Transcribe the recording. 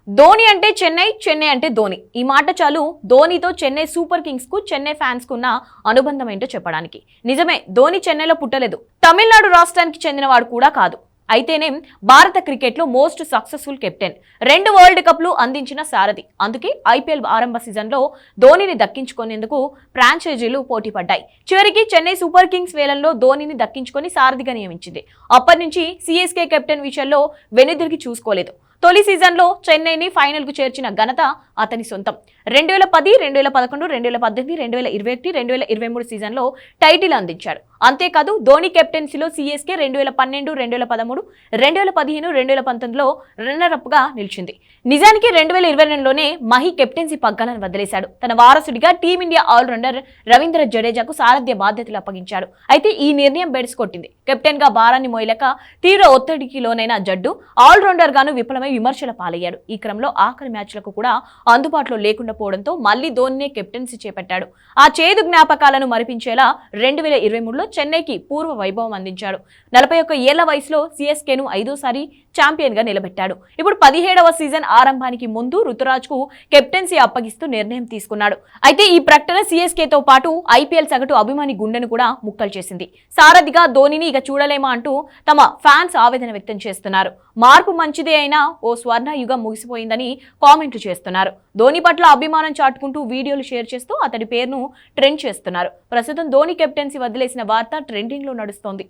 ధోని అంటే చెన్నై, చెన్నై అంటే ధోని. ఈ మాట చాలు ధోనితో చెన్నై సూపర్ కింగ్స్ కు, చెన్నై ఫ్యాన్స్ కు ఉన్న అనుబంధం ఏంటో చెప్పడానికి. నిజమే, ధోని చెన్నైలో పుట్టలేదు, తమిళనాడు రాష్ట్రానికి చెందినవాడు కూడా కాదు. అయితేనే భారత క్రికెట్ లో మోస్ట్ సక్సెస్ఫుల్ కెప్టెన్, 2 వరల్డ్ కప్లు అందించిన సారథి. అందుకే ఐపీఎల్ ఆరంభ సీజన్ లో ధోనిని దక్కించుకునేందుకు ఫ్రాంచైజీలు పోటీ పడ్డాయి. చివరికి చెన్నై సూపర్ కింగ్స్ వేలంలో ధోనిని దక్కించుకొని సారథిగా నియమించింది. అప్పటి నుంచి సిఎస్కే కెప్టెన్ విషయంలో వెనుదిరిగి చూసుకోలేదు. తొలి సీజన్లో చెన్నైని ఫైనల్కు చేర్చిన ఘనత అతని సొంతం. 2010, 2011, 2018, 2021, 2023 సీజన్లో టైటిల్ అందించాడు. అంతేకాదు ధోని కెప్టెన్సీలో సిఎస్కే 2012, 2013, 2015, 2019లో రన్నరప్ గా నిలిచింది. నిజానికి 2022లోనే మహి కెప్టెన్సీ పగ్గాలను వదిలేశాడు. తన వారసుడిగా టీమిండియా ఆల్రౌండర్ రవీంద్ర జడేజాకు సారథ్య బాధ్యతలు అప్పగించాడు. అయితే ఈ నిర్ణయం బెడిసి కొట్టింది. కెప్టెన్ గా భారాన్ని మోయలేక తీవ్ర ఒత్తిడికి లోనైన జడ్డు ఆల్రౌండర్ గాను విఫలమై విమర్శల పాలయ్యాడు. ఈ క్రమంలో ఆఖరి మ్యాచ్లకు కూడా అందుబాటులో లేకుండా పోవడంతో మళ్లీ ధోనినే కెప్టెన్సీ చేపట్టాడు. ఆ చేదు జ్ఞాపకాలను మరిపించేలా 2023లో చెన్నైకి పూర్వ వైభవం అందించాడు. 41 ఏళ్ల వయసులో సిఎస్కేను 5వ ఛాంపియన్ గా నిలబెట్టాడు. ఇప్పుడు 17వ సీజన్ ఆరంభానికి ముందు రుతురాజ్ కు కెప్టెన్సీ అప్పగిస్తూ నిర్ణయం తీసుకున్నాడు. అయితే ఈ ప్రకటన సిఎస్కేతో పాటు ఐపీఎల్ సగటు అభిమాని గుండెను కూడా ముక్కలు చేసింది. సారథిగా ధోనిని ఇక చూడలేమా అంటూ తమ ఫ్యాన్స్ ఆవేదన వ్యక్తం చేస్తున్నారు. మార్పు మంచిదే అయినా ఓ స్వర్ణ యుగం ముగిసిపోయిందని కామెంట్లు చేస్తున్నారు. ధోని పట్ల అభిమానం చాటుకుంటూ వీడియోలు షేర్ చేస్తూ అతడి పేరును ట్రెండ్ చేస్తున్నారు. ప్రస్తుతం ధోని కెప్టెన్సీ వదిలేసిన వార్త ట్రెండింగ్ లో నడుస్తోంది.